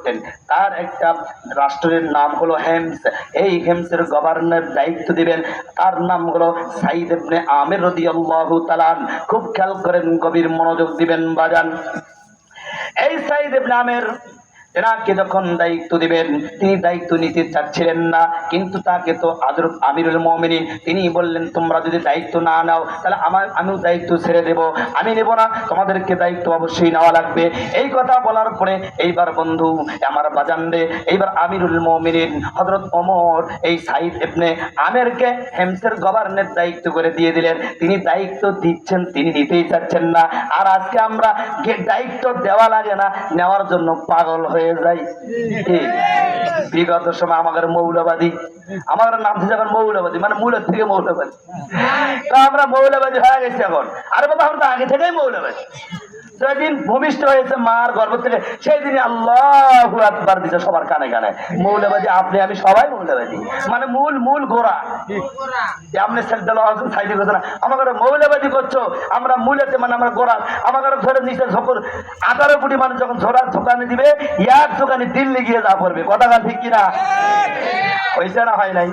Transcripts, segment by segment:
করতেন। তার একটা রাষ্ট্রের নাম হলো হেমস। এই হেমসের গভর্নর দায়িত্ব দিবেন, তার নাম হলো সাইদ ইবনে আমির রাদিয়াল্লাহু তাআলা। খুব খেয়াল করেন, গভীর মনোযোগ দিবেন বাজান। এই সাইদ ইবনে আমির তেনাকে যখন দায়িত্ব দিবেন, তিনি দায়িত্ব নিতে চাচ্ছিলেন না, কিন্তু তাকে তো হযরত আমিরুল মুমিনিন তিনি বললেন, তোমরা যদি দায়িত্ব না নাও তাহলে আমিও দায়িত্ব ছেড়ে দেব, আমি নেব না, তোমাদেরকে দায়িত্ব অবশ্যই নেওয়া লাগবে। এই কথা বলার পরে এইবার বন্ধু আমার বাজানরে, এইবার আমিরুল মুমিনিন হযরত ওমর এই সাইদ ইবনে আমিরকে হেমসের গভর্নর দায়িত্ব করে দিয়ে দিলেন। তিনি দায়িত্ব দিচ্ছেন, তিনি নিতেই চাচ্ছেন না। আর আজকে আমরা দায়িত্ব দেওয়া লাগে না, নেওয়ার জন্য পাগল হয়ে যাই। বিগত সময় আমাদের মৌলবাদী, আমার নাম থেকে এখন মৌলবাদী, মানে মূলের থেকে মৌলবাদী। তো আমরা মৌলবাদী হয়ে গেছি এখন। আরে বাবা, আমরা তো আগে থেকেই মৌলবাদী। যেদিন ভূমিষ্ঠ হয়েছে মার গর্ভ থেকে, সেই দিনই আল্লাহু আকবার দিছে সবার কানে কানে। মৌলবাদী আপনি আমি সবাই মৌলবাদী, মানে মূল গোড়া। আপনি সাইডে করছো না, আমাকে মৌলবাদী করছো, আমরা মূলেতে মানে আমরা গোড়া। আমাকে ধরে নিচে ঝোঁকর 18 কোটি মানুষ যখন ঝোঁকানি দিবে, এক ঝোঁকানি দিল্লি গিয়ে যা পড়বে। কথা গান ঠিক কিনা? হয়েছে না হয় নাই?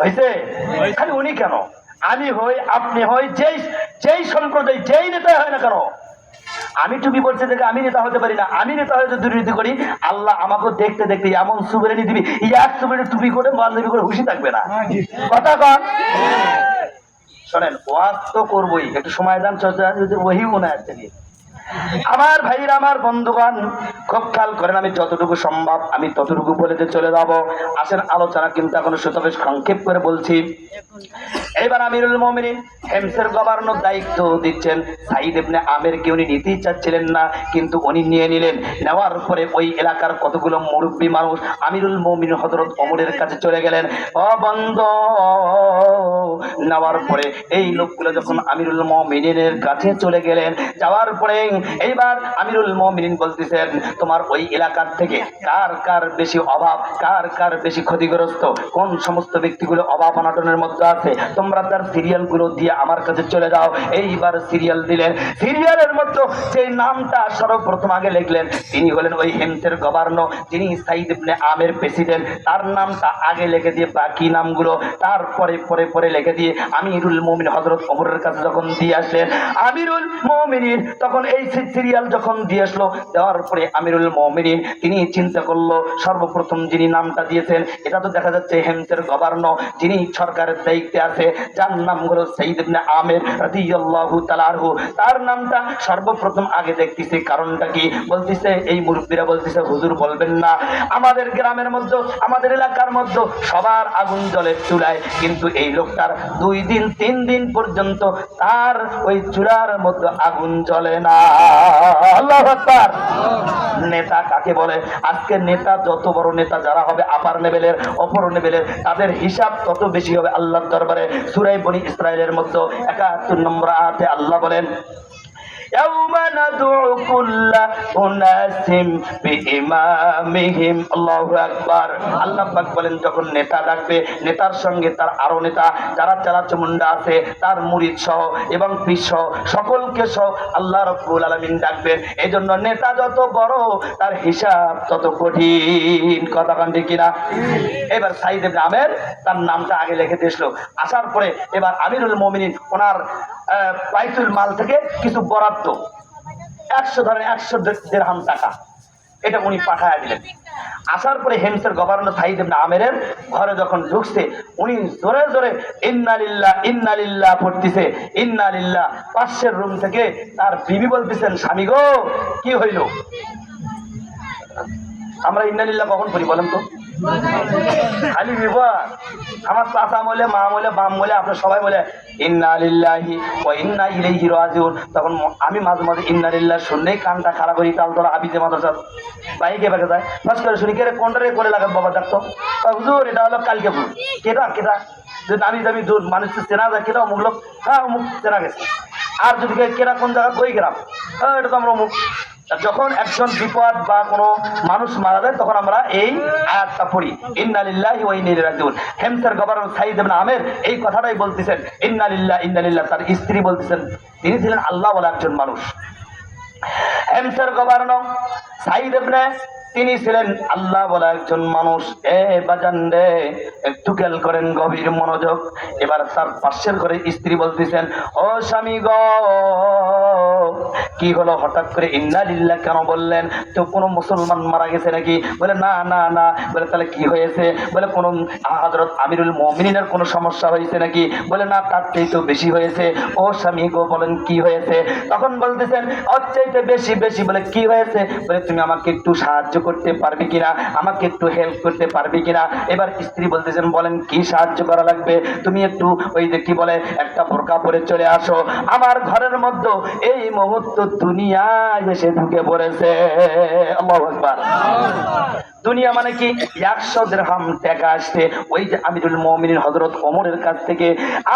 হয়েছে। খালি উনি কেন, আমি হই, আপনি হই, যেই সম্প্রদায় যেই নেতা হয় না কেন, আমি টুপি পড়ছে দেখে আমি নেতা হতে পারি না। আমি নেতা হয়ে যদি দুর্নীতি করি, আল্লাহ আমাকে দেখতে দেখতে এমন সুবেরেনি দিবি, এক সুবেরে টুপি করে মালদেবী করে হুশি থাকবে না। কথা কন শোনেন, ওয়াজ তো করবোই, একটু সময় দান, চর্চা যদি ওহি মনে আসছে। আমার ভাইরা, আমার বন্ধুগণ, খুব খেয়াল করেন, আমি যতটুকু সম্ভব আমি ততটুকু বলেতে চলে যাব। আসেন, আলোচনা কিন্তু এখন বেশ সংক্ষেপ করে বলছি। এবার আমিরুল মুমিনিন হেমসের গভর্নর দায়িত্ব দিচ্ছেন সাইদ ইবনে আমিরকে। উনি নিতেই চাচ্ছিলেন না, কিন্তু উনি নিয়ে নিলেন। নেওয়ার পরে ওই এলাকার কতগুলো মুরব্বী মানুষ আমিরুল মুমিনিন হযরত ওমরের কাছে চলে গেলেন। ও বন্ধু, নেওয়ার পরে এই লোকগুলো যখন আমিরুল মুমিনিনের কাছে চলে গেলেন, যাওয়ার পরে এইবার আমিরুল মুমিনিন বলতেছেন, তোমার ওই এলাকার থেকে কার কার বেশি অভাব, কার কার বেশি ক্ষতিগ্রস্ত, কোন সমস্ত ব্যক্তিগুলো অভাব অনটনের মধ্যে আছে, তোমরা তার সিরিয়াল গুলো দিয়ে আমার কাছে চলে যাও। এইবার সিরিয়াল দিলেন। সিরিয়ালের মধ্যে যে নামটা সর্বপ্রথম আগে লিখলেন, তিনি হলেন ওই হেমসের গভর্নর, যিনি সাইদ ইবনে আমির প্রেসিডেন্ট। তার নামটা আগে লিখে দিয়ে বাকি নামগুলো তারপরে পরে পরে লিখে দিয়ে আমিরুল মুমিনিন হযরত ওমরের কাছে যখন দিয়ে আসলেন, আমিরুল মুমিনিন তখন এই সিরিয়াল যখন দিয়ে আসলো, দেওয়ার পরে আমিরুল মুমিনিন তিনি চিন্তা করলো, সর্বপ্রথম যিনি নামটা দিয়েছেন, এটা তো দেখা যাচ্ছে হেমসের গভর্নর, যিনি সরকারের দায়িত্বে আছে, যার নাম হলো সাইদ ইবনে আমির রাদিয়াল্লাহু তাআলা আনহু। তার নামটা সর্বপ্রথম আগে দেখতেছে। কারণটা কি? বলতেছে, এই মুরব্বীরা বলতেছে, হুজুর বলবেন না, আমাদের গ্রামের মধ্যে, আমাদের এলাকার মধ্যে সবার আগুন জ্বলে চুলায়, কিন্তু এই লোকটার 2 দিন 3 দিন পর্যন্ত তার ওই চুলার মধ্যে আগুন জ্বলে না। আল্লাহু আকবার। নেতা কাকে বলে? আজকে নেতা, যত বড় নেতা যারা হবে আপার লেভেলের, অপর লেভেলের, তাদের হিসাব তত বেশি হবে আল্লাহর দরবারে। সূরা বনী ইসরাঈলের মধ্যে 71 নম্বর আয়াতে আল্লাহ বলেন, ইয়াউমা নাদউ কুল্লা উনাসিম বিইমামিহিম। আল্লাহু আকবার। আল্লাহ পাক বলেন, যখন নেতা ডাকবে, নেতার সঙ্গে তার আরো নেতা যারা চালাচমুন্ডা আছে, তার মুরিদ সহ এবং পীর সহ সকলকে সহ আল্লাহ রাব্বুল আলামিন ডাকবেন। এজন্য নেতা যত বড়, তার হিসাব তত কঠিন। কথা কান ঠিক কিনা? এবার সাইদ ইবনে আমির তার নামটা আগে লিখে দিয়েছিল। আসার পরে এবার আমিরুল মুমিনিন ওনার বাইতুল মাল থেকে কিছু বরাদ্দ, 100 দিরহাম টাকা, এটা উনি পাঠায় দিলেন। আসার পরে হেমসের গভর্নর সাইদ ইবনে আমিরের ঘরে যখন ঢুকছে, উনি জোরে জোরে ইন্না লিল্লাহ ইন্না লিল্লাহ পড়তেছে, ইন্না লিল্লাহ। পাশের রুম থেকে তার বিবি বলতেছেন, স্বামী গো, কি হইল? আমরা ইন্না লিল্লাহ কখন পড়ি বলেন তো? খালি বিবাহ। আমার চাচা বলে, মা বলে, বাম বলে, আপনার সবাই বলে ইন্না লিল্লাহি ওয়া ইন্না ইলাইহি রাজিউন। তখন আমি মাঝে মাঝে ইন্না লিল্লাহ শুনলেই কানটা খারাপ করি। তালতলা আবিদে মাদ্রাসা বাইকে বেঁকে যায়, ফার্স্ট করে শুনি, কে রে কোনটারে করে লাগাত বাবা ডাক্তার? হুজুর এটা হলো কালকে ভুল। কেটা কেটা? যদি আমি মানুষ চেনা যায়, কেটা অমুক লোক, হ্যাঁ অমুক চেনা গেছে। আর যদি কেরা কোন জায়গা, ওই গ্রাম, হ্যাঁ এটা তো আমরা অমুক। যখন একজন বিপদ বা কোনো মানুষ মারা যায়, তখন আমরা এই আয়াতটা পড়ি, ইন্না লিল্লাহি ওয়া ইন্না ইলাইহি রাজিউন। হেমসের গভর্নর সাইদ ইবনে আমির এই কথাটাই বলতেছেন, ইন্না লিল্লাহ ইন্না লিল্লাহ। তার স্ত্রী বলতেছেন, তিনি ছিলেন আল্লাহ বলা একজন মানুষ। হেমসের গভর্নর সাইদ ইবনে তিনি ছিলেন আল্লাহ বলা একজন মানুষ। বাজান রে, একটু খেয়াল করেন, গভীর মনোযোগ। এবার তার পাশের ঘরে স্ত্রী বলতেছেন, ও স্বামী গো, কি হলো হঠাৎ করে ইন্না লিল্লাহ কেন বললেন? তো কোনো মুসলমান মারা গেছে নাকি? বলে না না না। বলে তাহলে কি হয়েছে? বলে কোন হযরত আমিরুল মুমিনিনের কোনো সমস্যা হয়েছে নাকি? বলে না, তার চেয়ে তো বেশি হয়েছে। ও স্বামী গো, বলেন কি হয়েছে? তখন বলতেছেন, ওর চাইতে বেশি বেশি। বলে কি হয়েছে? বলে তুমি আমাকে একটু সাহায্য করতে পারবে কিনা, আমাকে একটু হেল্প করতে পারবে কিনা? এবার স্ত্রী বলতেছেন, বলেন কি সাহায্য করা লাগবে? তুমি একটু ওই যে কি বলে একটা বোরকা পরে চলে আসো, আমার ঘরের মধ্যে এই মুহূর্তে দুনিয়ায় এসে ঢুকে পড়েছে। আল্লাহু আকবার। দুনিয়া মানে কি? 100 দিরহাম টাকা আসছে ওই যে আমিরুল মুমিনিন হযরত ওমরের কাছ থেকে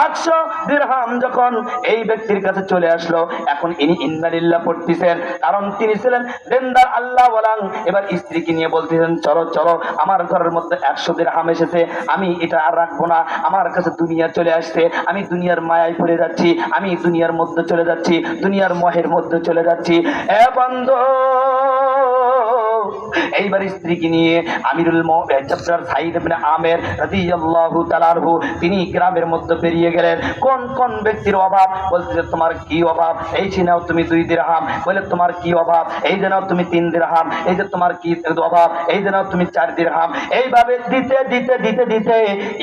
800 দিরহাম যখন এই ব্যক্তির কাছে চলে আসলো, এখন ইনি ইন্না লিল্লাহ পড়তেছেন, কারণ তিনি ছিলেন দেনদার আল্লাহ ওয়ালা। এবার স্ত্রীকে নিয়ে বলতেছেন, চলো চলো, আমার ঘরের মধ্যে 100 দিরহাম এসেছে, আমি এটা আর রাখবো না, আমার কাছে দুনিয়া চলে আসছে, আমি দুনিয়ার মায়ায় পড়ে যাচ্ছি, আমি দুনিয়ার মধ্যে চলে যাচ্ছি, দুনিয়ার মোহের মধ্যে চলে যাচ্ছি। এ বন্ধু, এইবার স্ত্রীকে নিয়ে আমিরুল মুমিনিন সাইদ ইবনে আমের রাদিয়াল্লাহু তাআলা আনহু তিনি গ্রামের মধ্যে বেরিয়ে গেলেন। কোন কোন ব্যক্তির অভাব? বলতেছে, তোমার কি অভাব? এই যে নাও তুমি 2 দিরহাম। বলে তোমার কি অভাব? এই যে নাও তুমি 3 দিরহাম। এই যে তোমার কি অভাব? এই যে নাও তুমি 4 দিরহাম। এইভাবে দিতে দিতে দিতে দিতে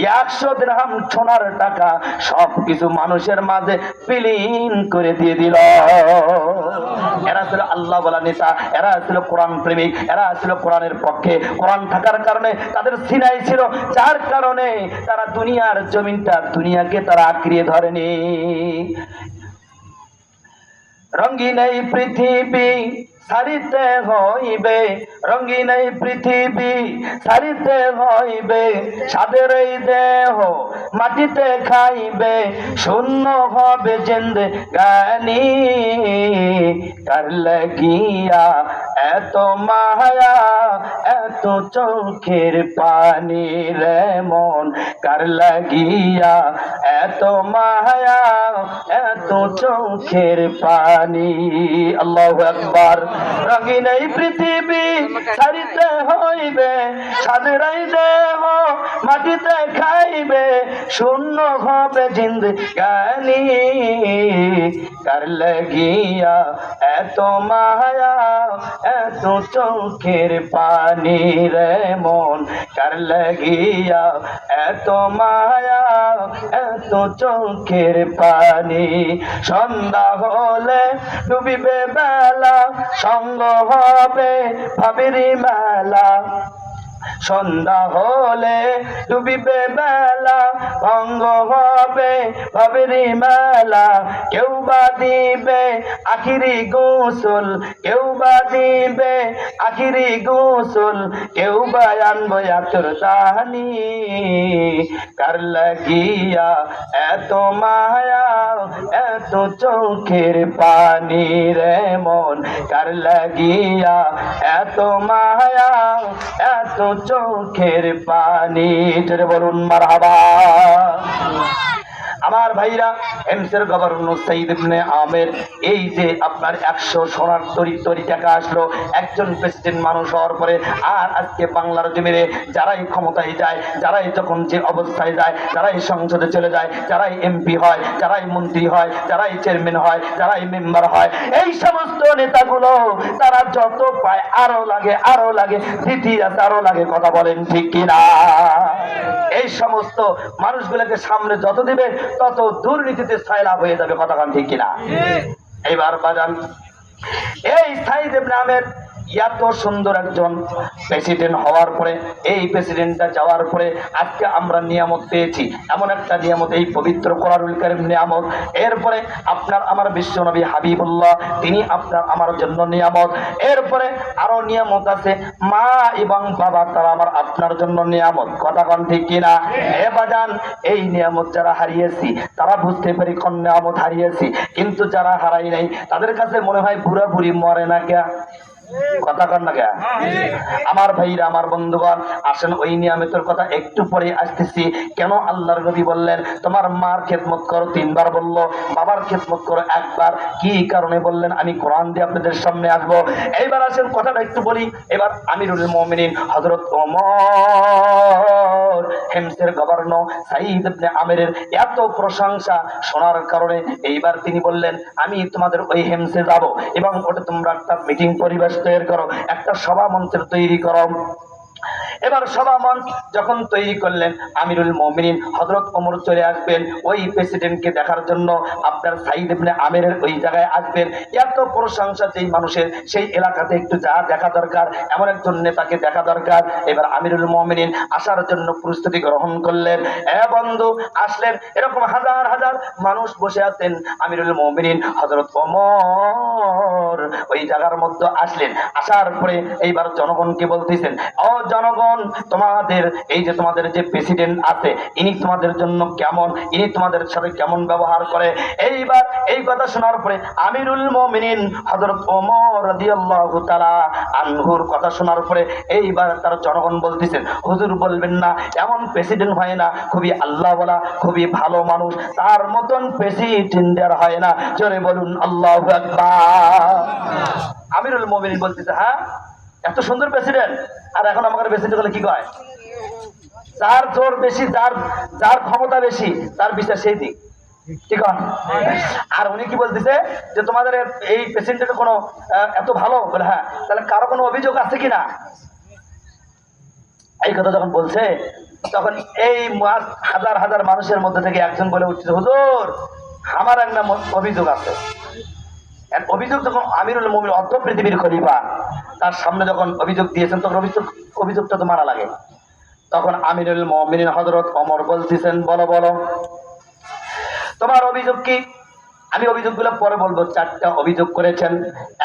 100 দিরহাম সোনার টাকা সব কিছু মানুষের মাঝে বিলীন করে দিয়ে দিল। এরা ছিল আল্লাহ বলা নেতা, এরা ছিল কোরআন প্রেমিক, এরা ছিল কোরআনের পক্ষে। কোরআন থাকার কারণে তাদের সিনাই ছিল, যার কারণে তারা দুনিয়ার জমিনটা, দুনিয়াকে তারা আঁকড়িয়ে ধরেনি। রঙিন এই পৃথিবী ছাড়িতে হইবে, রঙিন এই পৃথিবী ছাড়িতে হইবে, সাদের এই দেহ মাটিতে খাইবে, শূন্য হবে জিন্দেগানি, কার লাগিয়া এত মায়া এত চোখের পানি রে মন, কার লাগিয়া এত মায়া এত চোখের পানি। আল্লাহু আকবার। রঙিন এই পৃথিবী ছাড়িতে হইবে, সাদের এই দেহ মাটিতে খাইবে, শূন্য হবে জিন্দেগানি, কার লাগিয়া এত মায়া এত চোখের পানি রে মন, কার লাগিয়া এত মায়া এত চোখের পানি। সন্ধ্যা হলে ডুবিবে বেলা, সঙ্গ হবে ভাবেরি মেলা, সন্ধ্যা হলে ডুবিবে বেলা, ভঙ্গ হবে ভাবেরি মেলা, কেউ বা দিবে আখিরি গোসল, কেউ বা দিবে আখিরি গোসল, কেউ বা আনবে আতর দানি, কার লাগিয়া এত মায়া এত চোখের পানি রে মন, কার লাগিয়া এত মায়া এত চোখের পানি। জোরে বলুন মারহাবা। আমার ভাইরা, এমসের গভর্নর সাইদ ইবনে আমের এই যে আপনার 100 সোনার তরি টাকা আসলো একজন প্রেসিডেন্ট মানুষ হওয়ার পরে, আর আজকে বাংলার জমিনে যারাই ক্ষমতায় যায়, যারাই যখন যে অবস্থায় যায়, যারাই সংসদে চলে যায়, যারাই এমপি হয়, যারাই মন্ত্রী হয়, যারাই চেয়ারম্যান হয়, যারাই মেম্বার হয়, এই সমস্ত নেতাগুলো তারা যত পায় আরো লাগে, আরো লাগে, দ্বিতীয় আরো লাগে। কথা বলেন ঠিক কিনা? এই সমস্ত মানুষগুলোকে সামনে যত দিবে তত দুর্নীতিতে সয়লাভ হয়ে যাবে। কথা ঠিক কিনা? এইবার বাজান, এই সাইদ ইবনে আমের এত সুন্দর একজন প্রেসিডেন্ট হওয়ার পরে, এই প্রেসিডেন্টটা যাওয়ার পরে আজকে আমরা নিয়ামত পেয়েছি, এমন একটা নিয়ামত, এই পবিত্র কোরআনুল কারীম নিয়ামত। এরপরে আপনার আমার বিশ্বনবী হাবিবুল্লাহ, তিনি আপনার আমার জন্য নিয়ামত। এরপরে আরো নিয়ামত আছে, মা এবং বাবা তারা আমার আপনার জন্য নিয়ামত। কথা ঠিক কিনা? এ বাজান, এই নিয়ামত যারা হারিয়েছি তারা বুঝতে পারি কোন নিয়ামত হারিয়েছি, কিন্তু যারা হারাই নাই তাদের কাছে মনে হয় বুড়া বুড়ি মরে না কে, কথা কর না কে? আমার ভাইরা, আমার বন্ধুগণ, আসেন ওই নিয়ামতের কথা একটু পরে আসতেছি। কেন আল্লাহর নবী বললেন তোমার মার খেদমত করো, 3 বার বললো, বাবার খেদমত করো 1 বার, কি কারণে বললেন আমি কোরআন দিয়ে আপনাদের সামনে আসবো। এইবার আসেন কথাটা একটু বলি। এবার আমিরুল মুমিনিন হযরত ওমর, হেমসের গভর্নর সাঈদ ইবনে আমিরের এত প্রশংসা শোনার কারণে এইবার তিনি বললেন আমি তোমাদের ওই হেমসে যাব এবং ওটা তোমরা একটা মিটিং পরিবেশ তৈরি করো, একটা সভা মঞ্চের তৈরি করো। এবার সভা মঞ্চ যখন তৈরি করলেন, আমিরুল মুমিনিন হযরত ওমর চলে আসবেন ওই প্রেসিডেন্টকে দেখার জন্য। আপনার সাঈদ ইবনে আমিরের ওই জায়গায় আসবেন। এত প্রশংসা যেই মানুষের, সেই এলাকাতে একটু যা দেখা দরকার, এমন একজন নেতাকে দেখা দরকার। এবার আমিরুল মুমিনিন আসার জন্য প্রস্তুতি গ্রহণ করলেন। বন্ধু আসলেন, এরকম হাজার হাজার মানুষ বসে আছেন। আমিরুল মুমিনিন হযরত ওমর ওই জায়গার মধ্যে আসলেন। আসার পরে এইবার জনগণকে বলতেছেন, ও জনগণ, তোমাদের এই যে তোমাদের যে প্রেসিডেন্ট আছে, ইনি তোমাদের জন্য কেমন, ইনি তোমাদের সাথে কেমন ব্যবহার করে। এইবার এই কথা শোনার পরে আমিরুল মুমিনিন হযরত ওমর রাদিয়াল্লাহু তাআলা আনহুর কথা শোনার পরে এইবার তার জনগণ বলতেছেন, হুজুর বলবেন না, এমন প্রেসিডেন্ট হয় না, খুবই আল্লাহওয়ালা, খুবই ভালো মানুষ, তার মতন প্রেসিডেন্ট হয় না। জোরে বলুন আল্লাহু আকবার। আমিরুল মুমিনিন বলতেছে, হ্যাঁ এত সুন্দর প্রেসিডেন্ট, আর এখন আমাদের প্রেসিডেন্ট হলে কি কয়, যার জোর বেশি, যার যার ক্ষমতা বেশি, তার বিচার সেই দিক, ঠিক আছে। আর উনি কি বলতেছে যে তোমাদের এই প্রেসিডেন্টের কোনো এত ভালো বলে, হ্যাঁ তাহলে কারো কোনো অভিযোগ আছে কিনা। এই কথা যখন বলছে, তখন এই হাজার হাজার মানুষের মধ্যে থেকে একজন বলে উঠছে, হুজুর আমার একটা অভিযোগ আছে। অভিযোগ যখন আমিরুল মুমিনিন অর্ধ পৃথিবীর খলিফা, তার সামনে যখন অভিযোগ দিয়েছেন, তখন অভিযোগটা তো মারা লাগে। তখন আমিরুল মুমিনিন হযরত ওমর বলতেছেন, বলো বলো তোমার অভিযোগ কি। আমি অভিযোগগুলো পরে বলবো। 4টা অভিযোগ করেছেন।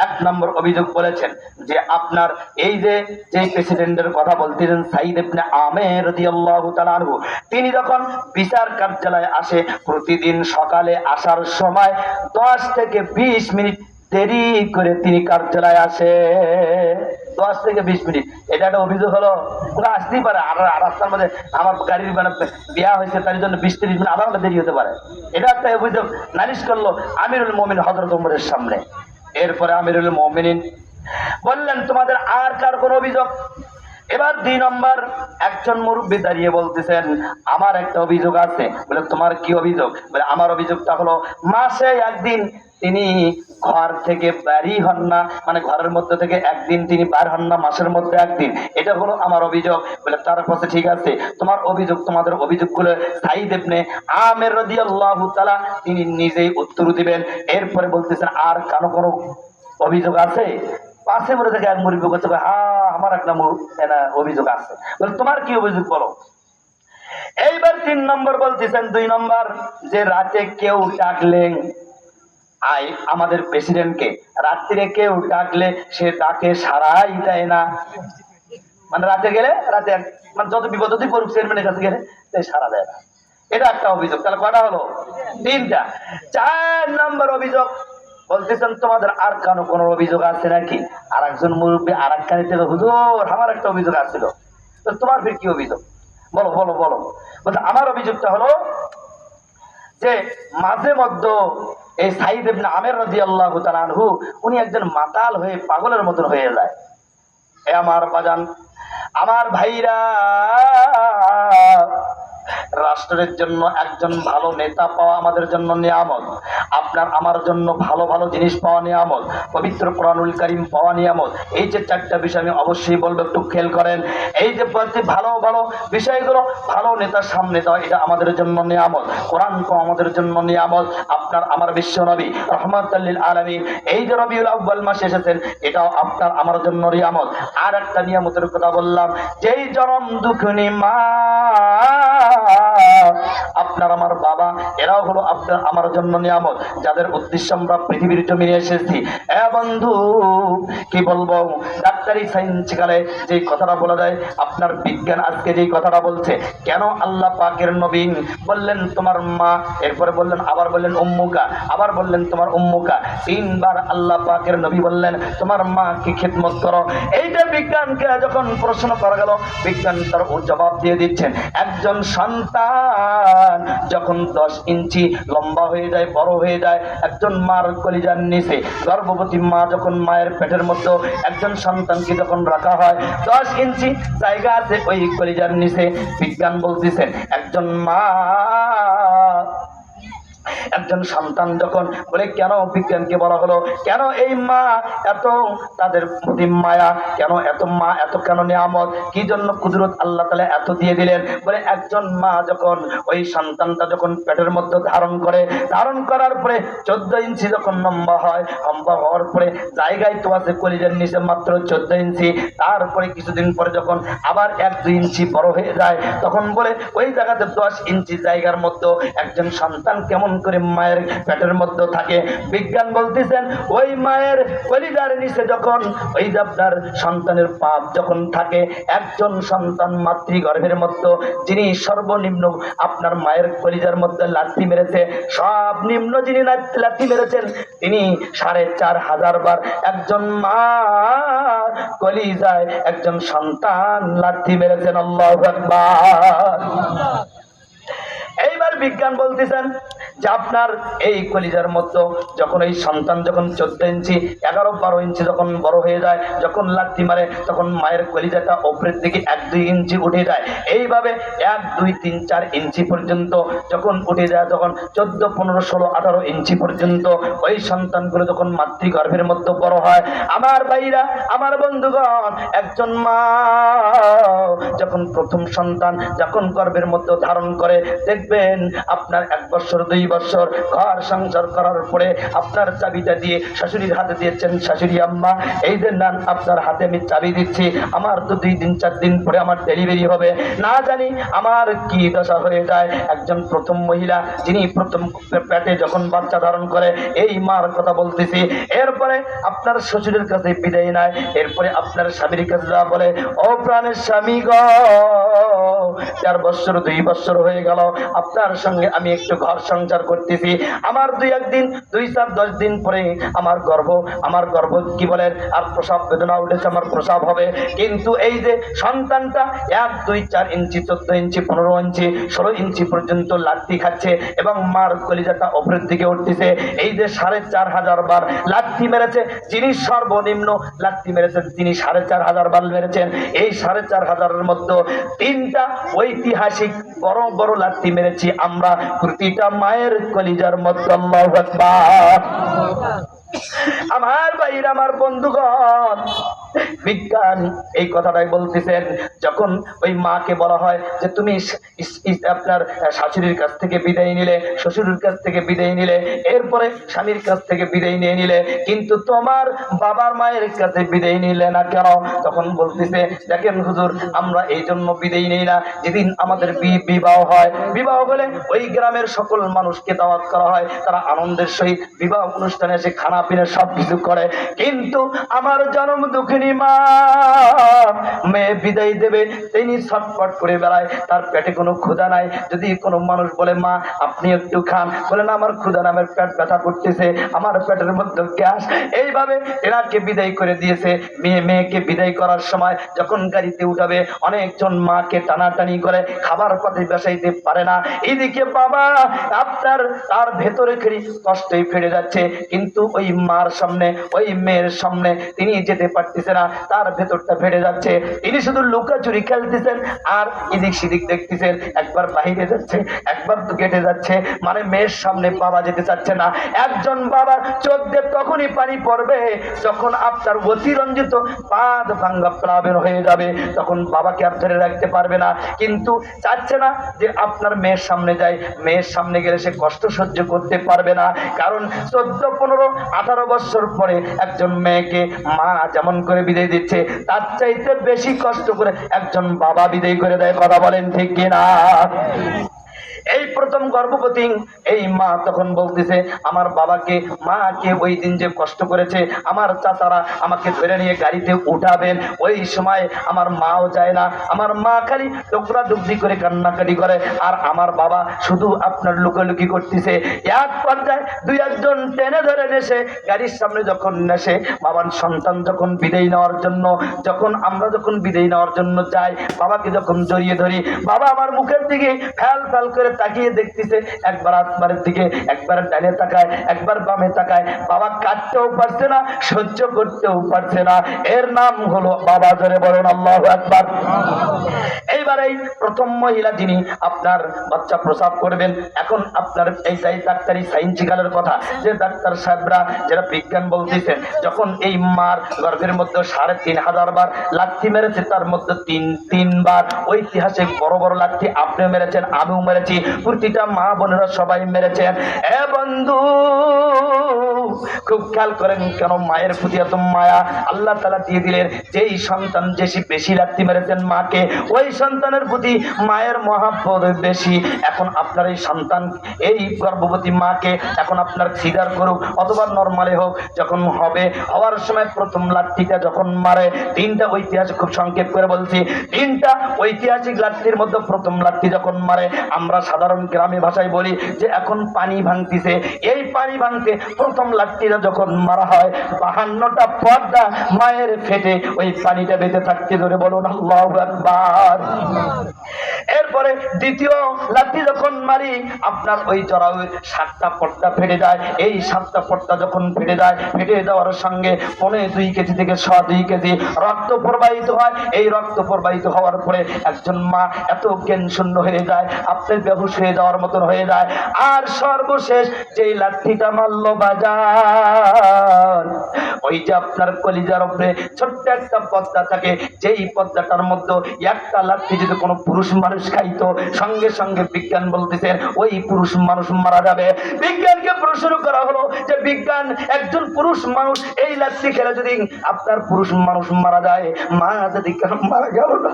1 নম্বর অভিযোগ বলেছেন যে আপনার এই যে প্রেসিডেন্টের কথা বলতেছেন সাঈদ ইবনে আমির রাদিয়াল্লাহু তাআলা আনহু, তিনি যখন বিচার কার্যালয়ে আসে, প্রতিদিন সকালে আসার সময় 10 থেকে 20 মিনিট দেরি করে তিনি কার্যালয়ে আসে। 10 থেকে 20 মিনিট, এটা একটা অভিযোগ হলো? ওরা আসতেই পারে, আর রাস্তার মধ্যে আমার গাড়ির বিয়া হয়েছে, তার জন্য 20-30 মিনিট আধা ঘন্টা দেরি হতে পারে। এটা একটা অভিযোগ নালিশ করলো আমিরুল মুমিনিন হযরত ওমরের সামনে। এরপরে আমিরুল মুমিনিন বললেন, তোমাদের আর কার কোন অভিযোগ। এবার 2 নম্বর একজন মুরব্বী দাঁড়িয়ে বলতেছেন, আমার একটা অভিযোগ আছে। বলে, তোমার কি অভিযোগ? বলে, আমার অভিযোগটা হলো মাসে একদিন তিনি ঘর থেকে বেরই হন না, মানে ঘরের মধ্যে থেকে একদিন তিনি বার হন না, মাসের মধ্যে একদিন। এটা হলো আমার অভিযোগ। বলে, তার পাশে ঠিক আছে, তোমার অভিযোগ, তোমাদের অভিযোগগুলো সাঈদ ইবনে আমির রাদিয়াল্লাহু তাআলা তিনি নিজেই উত্তর দিবেন। এরপরে বলতেছেন, আর কারো কোনো অভিযোগ আছে? পাশে মরে থেকে এক মুরব্বী করছে, হ্যাঁ আমার একটা অভিযোগ আছে। বলে, তোমার কি অভিযোগ বলো। এইবার 3 নম্বর বলতেছেন, 2 নম্বর যে রাতে কেউ ডাকলে, আমাদের প্রেসিডেন্টকে রাত্রিরে কেউ ডাকলে সে তাকে সাড়াই দেয় না। মানে রাতে গেলে, রাতে মানে যত বিপদ করুক চেয়ারম্যানের কাছে গেলে সাড়া দেয় না। এটা একটা অভিযোগ। তাহলে কটা হলো? 3টা। 4 নম্বর অভিযোগ বলতেছেন, তোমাদের আর কোনো অভিযোগ আছে নাকি? আর একজন মুরব্বী আর এক কানে থেকে, হুজুর আমার একটা অভিযোগ আছিল। তো তোমার ফির কি অভিযোগ? বলো বলো বলো। বলছে, আমার অভিযোগটা হলো যে মাঝে মধ্যে এই সাঈদ ইবনে আমির রাদিয়াল্লাহু তাআলা আনহু উনি একজন মাতাল হয়ে পাগলের মতন হয়ে যায়। আমার বাজান, আমার ভাইরা, রাষ্ট্রের জন্য একজন ভালো নেতা পাওয়া আমাদের জন্য নিয়ামত। আপনার আমার জন্য ভালো ভালো জিনিস পাওয়া নিয়ামত, পবিত্র কোরআনুল কারীম পাওয়া নিয়ামত। এই যে 4টা বিষয় আমি অবশ্যই বলবো, একটু খেয়াল করেন। এই যে ভালো ভালো বিষয়গুলো, ভালো নেতার সামনে দেওয়া, এটা আমাদের জন্য নিয়ামত। কোরআন পাওয়া আমাদের জন্য নিয়ামত। আপনার আমার বিশ্ব নবী রাহমাতুল লিল আলামিন এই যে রবিউল আউয়াল মাসে এসেছেন, এটাও আপনার আমার জন্য নিয়ামত। আর একটা নিয়ামতের কথা বললাম, যেই জনম দুঃখিনী মা আপনার আমার বাবা এরাও হলো আপনার আমার জন্য নিয়ামত, যাদের উদ্দেশ্যে আমরা পৃথিবীর জমিনে এসেছি। বন্ধু কি বলবো, ডাক্তারি সায়েন্সিক্যালে যে কথাটা বলা যায়, আপনার বিজ্ঞান আজকে যেই কথাটা বলছে, কেন আল্লাহ পাকের নবী বললেন তোমার মা, এরপরে বললেন আবার বললেন উম্মুকা, আবার বললেন তোমার উম্মুকা, তিনবার আল্লাহ পাকের নবী বললেন তোমার মাকে খিদমত করো। এইটা বিজ্ঞানকে যখন প্রশ্ন করা গেল, বিজ্ঞান তার জবাব দিয়ে দিচ্ছেন, একজন সন্তান যখন 10 ইঞ্চি লম্বা হয়ে যায়, বড় হয়ে যায়, একজন মার কলিজার নিচে, গর্ভবতী মা যখন মায়ের পেটের মধ্যে একজন সন্তানকে যখন রাখা হয়, 10 ইঞ্চি জায়গা আছে ওই কলিজার নিচে। বিজ্ঞান বলতেছেন একজন মা, একজন সন্তান যখন বলে, কেন বিজ্ঞানকে বলা হলো কেন এই মা এত তাদের প্রতি মায়া, কেন এত মা এত কেন নিয়ামত, কি জন্য কুদরত আল্লাহ তাআলা এত দিয়ে দিলেন? বলে একজন মা যখন ওই সন্তানটা যখন পেটের মধ্যে ধারণ করে, ধারণ করার পরে 14 ইঞ্চি যখন লম্বা হয়, লম্বা হওয়ার পরে জায়গায় তো আছে কলিজার নিচে মাত্র 14 ইঞ্চি, তারপরে কিছুদিন পরে যখন আবার 1-2 ইঞ্চি বড় হয়ে যায়, তখন বলে ওই জায়গাতে 10 ইঞ্চি জায়গার মধ্যে একজন সন্তান কেমন করে মায়ের পেটের মধ্যে থাকে। বিজ্ঞান বলতেছেন ওই মায়ের কলিজার নিচে যখন ওই আপনার সন্তানের পাপ যখন থাকে, একজন সন্তান মাতৃগর্ভের মধ্যে যিনি সর্বনিম্ন আপনার মায়ের কলিজার মধ্যে লাথি মেরেছে, সব নিম্ন যিনি লাথি মেরেছেন, তিনি 4500 বার একজন মা কলিজায় একজন সন্তান লাথি মেরেছেন। আল্লাহু আকবার। এইবার বিজ্ঞান বলতেছেন যে আপনার এই কলিজার মধ্যে যখন এই সন্তান যখন 14 ইঞ্চি 11-12 ইঞ্চি যখন বড় হয়ে যায়, যখন লাথি মারে, তখন মায়ের কলিজাটা উপরের দিকে 1-2 ইঞ্চি উঠে যায়। এইভাবে 1, 2, 3, 4 ইঞ্চি পর্যন্ত যখন উঠে যায়, তখন 14, 15, 16, 18 ইঞ্চি পর্যন্ত ওই সন্তানগুলো যখন মাতৃগর্ভের মধ্যে বড় হয়, আমার ভাইরা আমার বন্ধুগণ, একজন মা যখন প্রথম সন্তান যখন গর্ভের মধ্যে ধারণ করে, দেখবেন আপনার 1 বছর 2 বছর ঘর সংসার করার পরে আপনার চাবিটা দিয়ে শাশুড়ির হাতে দিয়েছেন, শাশুড়ি আম্মা এই যে নেন আপনার হাতে আমি চাবি দিচ্ছি, আমার তো 2 দিন 4 দিন পরে আমার ডেলিভারি হবে, না জানি আমার কি দশা হয়ে যায়। একজন প্রথম মহিলা যিনি প্রথম পেটে যখন বাচ্চা ধারণ করে, এই মার কথা বলতেছি। এরপরে আপনার শ্বশুরের কাছে বিদায় নেয়, এরপরে আপনার স্বামীর কাছে যা বলে, ও প্রাণের স্বামী গো, 4 বছর 2 বছর হয়ে গেল আপনার সঙ্গে আমি একটু ঘর সংসার করতেছি, আমার 2-1 দিন 2-4 10 দিন পরে আমার গর্ভ কি বলেন আর প্রসব বেদনা উঠেছে, আমার প্রসব হবে, কিন্তু এই যে সন্তানটা 1, 2, 4 ইঞ্চি 14 ইঞ্চি 15 ইঞ্চি 16 ইঞ্চি পর্যন্ত লাথি খাচ্ছে এবং মার কলিজাটা উপরের দিকে উঠতেছে, এই যে 4500 বার লাথি মেরেছে, যিনি সর্বনিম্ন লাথি মেরেছেন তিনি 4500 বার মেরেছেন। এই 4500 মধ্যে 3টা ঐতিহাসিক বড় বড় লাথি মেরেছি আমরা প্রতিটা মায়ের কলিজার মধ্যে। আল্লাহু আকবার। আমার ভাইরা আমার বন্ধুগণ, বিজ্ঞান এই কথাটাই বলতেছেন, যখন ওই মাকে বলা হয় যে তুমি আপনার শাশুড়ির কাছ থেকে বিদায় নিলে, শ্বশুরের কাছ থেকে বিদায় নিলে, এরপরে স্বামীর কাছ থেকে বিদায় নিয়ে নিলে, কিন্তু তোমার বাবার মায়ের কাছে বিদায় নিলে না কেন? তখন বলতেছে, দেখেন হুজুর, আমরা এই জন্য বিদায় নিই না, যেদিন আমাদের বিবাহ হয়, বিবাহ হলে ওই গ্রামের সকল মানুষকে দাওয়াত করা হয়, তারা আনন্দের সহিত বিবাহ অনুষ্ঠানে এসে খানা পিনা সব কিছু করে, কিন্তু আমার জন্ম দুঃখিনী মা মেয়ে বিদায় দেবে, তিনি ছটফট করে বেড়ায়, তার পেটে কোনো ক্ষুধা নাই। যদি কোনো মানুষ বলে মা আপনি একটু খান, বলে না আমার ক্ষুধা না, আমার পেট ব্যথা করতেছে, আমার পেটের মধ্যে গ্যাস। এইভাবে এনাকে বিদায় করে দিয়েছে। মেয়েকে বিদায় করার সময় যখন গাড়িতে উঠাবে, অনেকজন মাকে টানাটানি করে, খাবার পথে বসাইতে পারে না। এইদিকে বাবা আপনার তার ভেতরে কষ্টই ফেড়ে যাচ্ছে, কিন্তু ওই মার সামনে ওই মেয়ের সামনে তিনি যেতে পারতেছে না, তার ভেতরটা ফেড়ে যাচ্ছে। তিনি শুধু লুকাচুরি খেলতেছেন আর এদিক সেদিক দেখতেছেন, একবার বাইরে যাচ্ছে একবার তো কেটে যাচ্ছে, মানে মেয়ের সামনে বাবা যেতে চাচ্ছে না। একজন বাবার চোখ দিয়ে তখনই পানি পড়বে যখন আপনার অতিরঞ্জিত পাদ ভাঙ্গা প্লাবের হয়ে যাবে, তখন বাবাকে আর ধরে রাখতে পারবে না, কিন্তু চাচ্ছে না যে আপনার মেয়ের সামনে যায়। মেয়ের সামনে গেলে সে কষ্ট সহ্য করতে পারবে না, কারণ 14, 15, 18 বছর পরে একজন মেয়েকে মা যেমন করে বিদায় দিচ্ছে, তার চাইতে বেশি কষ্ট করে একজন বাবা বিদায় করে দেয়। কথা বলেন ঠিক কিনা? এই প্রথম গর্ভবতী এই মা তখন বলতেছে আমার বাবাকে মাকে ওই দিন যে কষ্ট করেছে আমার চাচারা আমাকে ধরে নিয়ে গাড়িতে উঠাবেন, ওই সময় আমার মাও যায় না, আমার মা খালি ডোকরা ডুবরি করে কান্নাকাটি করে, আর আমার বাবা শুধু আপনার লুকোলুকি করতেছে। এক পর্যায়ে দুই একজন টেনে ধরে নেসে গাড়ির সামনে যখন নেসে বাবার সন্তান যখন বিদায় নেওয়ার জন্য, আমরা যখন বিদায় নেওয়ার জন্য যাই, বাবাকে যখন জড়িয়ে ধরি, বাবা আমার মুখের দিকে ফ্যাল ফ্যাল করে তাকিয়ে দেখতেছে, একবার আসবারের দিকে, একবার ডানে তাকায়, একবার বামে তাকায়। বাবা কাটতেও পারছে না, সহ্য করতেও পারছে না। এর নাম হলো বাবা। ধরে বলুন আল্লাহু আকবার। এইবার এই প্রথম মহিলা যিনি আপনার বাচ্চা প্রসব করবেন, এখন আপনার এই ডাক্তারি সাইন্সিক্যালের কথা, যে ডাক্তার সাহেবরা যারা বিজ্ঞান বলতেছেন, যখন এই মার গর্ভের মধ্যে ৩,৫০০ বার লাথি মেরেছে, তার মধ্যে তিনবার ঐতিহাসিক বড় বড় লাথি আপনিও মেরেছেন, আমিও মেরেছি, প্রতিটা মা বোনেরা সবাই মেরেছেন। এ বন্ধু খুব খেয়াল করেন, কেন মায়ের প্রতি এত মায়া আল্লাহ তাআলা দিয়ে দিলেন। যেই সন্তান বেশি লাথি মেরেছেন মাকে, ওই সন্তানের প্রতি মায়ের মহাব্বত বেশি। এখন আপনার এই সন্তান, এই গর্ভবতী মাকে এখন আপনার সিজার করুক অথবা নরমালে হোক, যখন হবে, হওয়ার সময় প্রথম লাথিটা যখন মারে, তিনটা ঐতিহাসিক, খুব সংক্ষেপ করে বলছি, তিনটা ঐতিহাসিক লাথির মধ্যে প্রথম লাথি যখন মারে, আমরা সাধারণ গ্রামে ভাষায় বলি যে এখন পানি ভাঙতিছে। এই পানি ভাঙতে প্রথম লাথিটা যখন মারা হয়, ৫২টা পর্দা মায়ের ফেটে ওই পানিটা বেঁচে থাকতে। ধরে বলুন আল্লাহু আকবার। এরপরে দ্বিতীয় লাথি যখন মারি, আপনার ওই জরায়ুর ৭টা পর্দা ফেটে যায়। এই ৭টা পর্দা যখন ফেটে যায়, ফেটে যাওয়ার সঙ্গে ২ কেজি থেকে ২ কেজি রক্ত প্রবাহিত হয়। এই রক্ত প্রবাহিত হওয়ার পরে একজন মা এত জ্ঞান শূন্য হয়ে যায়, আপনার বেহুশ হয়ে যাওয়ার মতন হয়ে যায়। আর সর্বশেষ যেই লাঠিটা মারল বাজার, ওই যে আপনার কলিজার উপরে ছোট্ট একটা পর্দা থাকে, যেই পর্দাটার মধ্যে একটা লাঠি যদি কোনো পুরুষ মানুষ খাইতো, সঙ্গে সঙ্গে বিজ্ঞান বলতেছেন ওই পুরুষ মানুষ মারা যাবে। বিজ্ঞানকে প্রশ্ন করা হলো যে বিজ্ঞান, একজন পুরুষ মানুষ এই লাঠি খেলে যদি আপনার পুরুষ মানুষ মারা যায়, মা যদি কেন মারা গেল না,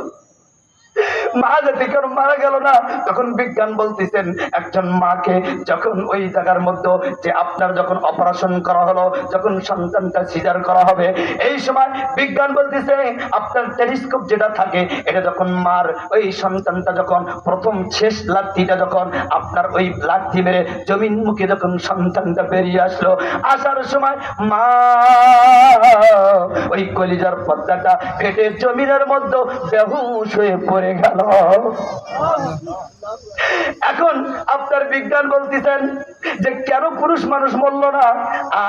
মা যদি কেন মারা গেল না? তখন বিজ্ঞান বলতেছেন একজন মাকে যখন ওই জায়গার মধ্যে যে আপনার যখন অপারেশন করা হলো, যখন সন্তানটা সিজার করা হবে, এই সময় বিজ্ঞান বলতেছে আপনার টেলিস্কোপ যেটা থাকে, এটা যখন মার ওই সন্তানটা যখন প্রথম শেষ লাঠিটা যখন আপনার ওই লাঠি মেরে জমিন মুখে যখন সন্তানটা বেরিয়ে আসলো, আসার সময় মা ওই কলিজার পর্দাটা ফেটে জমিনের মধ্যে বেহুশ হয়ে পড়ে গেল। এখন আপনার বিজ্ঞান বলতেছেন যে কেন পুরুষ মানুষ মরল না,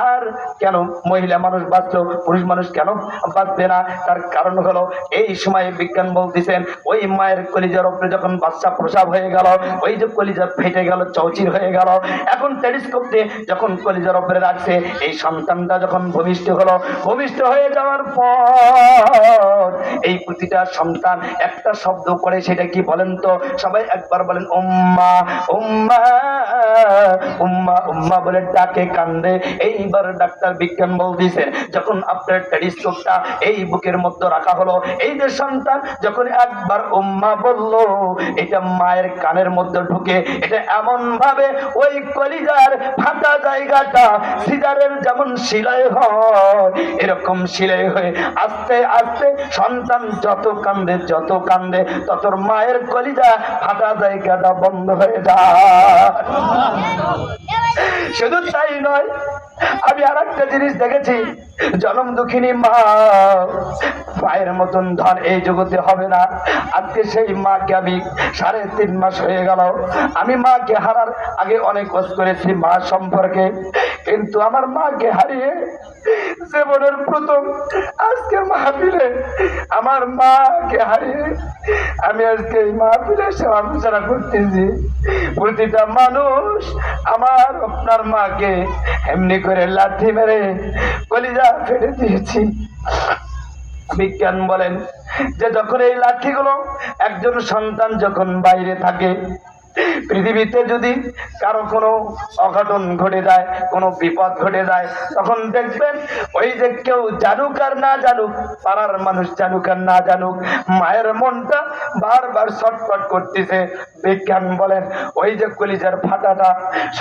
আর কেন মহিলা মানুষ বাঁচলো, পুরুষ মানুষ কেন বাঁচবে না? তার কারণ হলো এই সময় বিজ্ঞান বলতেছেন ওই মায়ের কলিজার উপরে যখন বাচ্চা প্রসব হয়ে গেল, ওই যে কলিজা ফেটে গেল, চৌচির হয়ে গেল, এখন টেলিস্কোপ দিয়ে যখন কলিজার উপরে রাখছে, এই সন্তানটা যখন ভূমিষ্ঠ হলো, ভূমিষ্ঠ হয়ে যাওয়ার পর এই প্রতিটা সন্তান একটা শব্দ করে, সেটা কি বলেন তো? সবাই একবার বলেন উম্মা উম্মা উম্মা উম্মা বলে ডাকে, কান্দে। এইবার ডাক্তার বিজ্ঞান বলতেছে যখন আপনার টেলিস্কোপটা এই বুকের মধ্যে রাখা হলো, এই যে সন্তান যখন একবার উম্মা বলল, এটা মায়ের কানের মধ্যে ঢুকে, এটা এমন ভাবে ওই কলিজার ফাটা জায়গাটা সিজারের যেমন সিলাই হয়, এরকম সিলাই হয়ে আস্তে আস্তে সন্তান যত কান্দে তত মায়ের কলিজা ফাটা জায়গাটা বন্ধ হয়ে যায়। শুধু তাই নয়, আমি আর একটা জিনিস দেখেছি, জনম দুঃখিনী মা মায়ের মতন ধন এই জগতে হবে না। আজকে সেই মাকে আমি ৩.৫ মাস হয়ে গেল, আমি মাকে হারার আগে অনেক কষ্ট করেছি মা সম্পর্কে, কিন্তু আমার মাকে হারিয়ে জীবনের প্রথম আজকের মাহফিলে আমার মাকে হারিয়ে আমি আজকে এই মাহফিলে সেবা বিচারা করতেছি। প্রতিটা মানুষ আমার আপনার মাকে এমনি করে লাঠি মেরে কলিজা ফেটে দিয়েছি। বিজ্ঞান বলেন যে যখন এই লাঠিগুলো একজন সন্তান যখন বাইরে থাকে, পৃথিবীতে যদি কারো কোনো অঘটন ঘটে যায়, কোনো বিপদ ঘটে যায়, তখন দেখবেন ওই যে কেউ জানুক আর না জানুক, পাড়ার মানুষ জানুক আর না জানুক, মায়ের মনটা বারবার ছটফট করতেছে, বিজ্ঞান বলেন ওই যে কলিজার ফাটাটা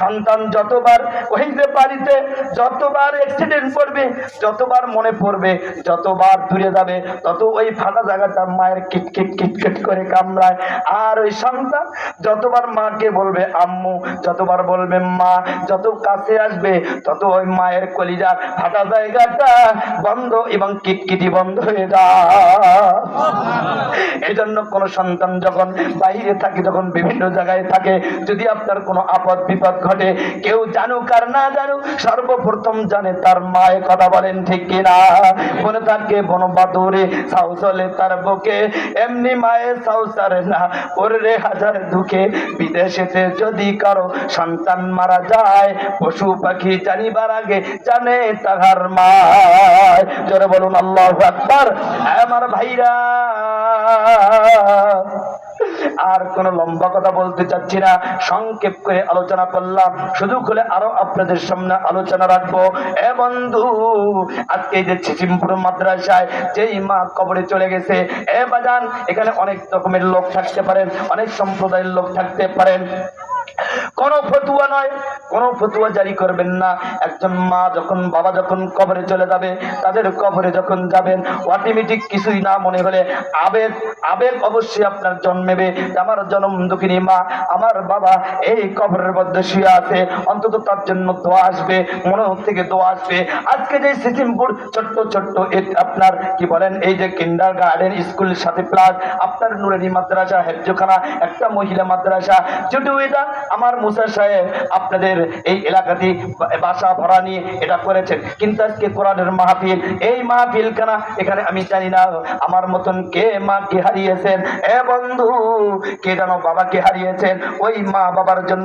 সন্তান যতবার ওই যে বাড়িতে যতবার অ্যাক্সিডেন্ট করবে, যতবার মনে পড়বে, যতবার দূরে যাবে, তত ওই ফাটা জায়গাটা মায়ের কিটকিট কিটকিট করে কামড়ায়। আর ওই সন্তান যতবার মাকে বলবে আম্মু, যতবার বলবে মা, যত কাছে আসবে তত ওই মায়ের কলিজার ফাটা জায়গাটা বন্ধ এবং কিটকিটি বন্ধ হয়ে যায়। এই জন্য কোন সন্তান যখন বাইরে থাকে, যখন বিভিন্ন জায়গায় থাকে, যদি আপনার কোনো আপদ বিপদ ঘটে, কেউ জানুক আর না জানুক, সর্বপ্রথম জানে তার মায়ের কথা। বলেন ঠিক কিনা? মনে থাকে বনবাদুরে সাউ চলে তার বুকে, এমনি মায়ের সাউ সারে না ওরে হাজার দুঃখে। বিদেশেতে যদি কারো সন্তান মারা যায়, পশু পাখি জানিবার আগে জানে তাহার মা। জোরে বলুন আল্লাহু আকবার। আমার ভাইরা, আর কোন লম্বা কথা বলতে চাচ্ছি না, সংক্ষেপ করে আলোচনা করলাম। শুধু খুলে আরো আপনাদের সামনে আলোচনা রাখবো। এ বন্ধু, আজকে যে ছিচিমপুর মাদ্রাসায় যেই মা কবরে চলে গেছে, এ বাজান, এখানে অনেক রকমের লোক থাকতে পারেন, অনেক সম্প্রদায়ের লোক থাকতে পারেন। কোন ফতুয়া নয়, কোন ফতুয়া জারি করবেন না। একজন মা যখন, বাবা যখন কবরে চলে যাবে, তাদের কবরে যখন যাবেন, অটোমেটিক কিছুই না মনে হলে আবেগ, আবেগ অবশ্যই আপনার জন্মেবে। আমার জন্ম দুঃখিনী মা, আমার বাবা এই কবরের মধ্যে শুয়ে আছে, অন্তত তার জন্য দোয়া আসবে, মনে থেকে দোয়া আসবে। আজকে যে সিসিমপুর ছোট্ট ছোট্ট আপনার কি বলেন, এই যে কিন্ডার গার্ডেন স্কুলের সাথে প্লাস আপনার নুরানি মাদ্রাসা, হেফজখানা, একটা মহিলা মাদ্রাসা, যদিও এটা আমার মুসা সাহেব আপনাদের এই এলাকাতে বাসা ভাড়া নিয়ে এটা করেছেন, কিন্তু আজকে কোরআনের মাহফিল, এই মাহফিল কেনা এখানে আমি জানি না আমার মতন কে মাকে হারিয়েছেন, এ বন্ধু, কে যেন বাবাকে হারিয়েছেন। ওই মা বাবার জন্য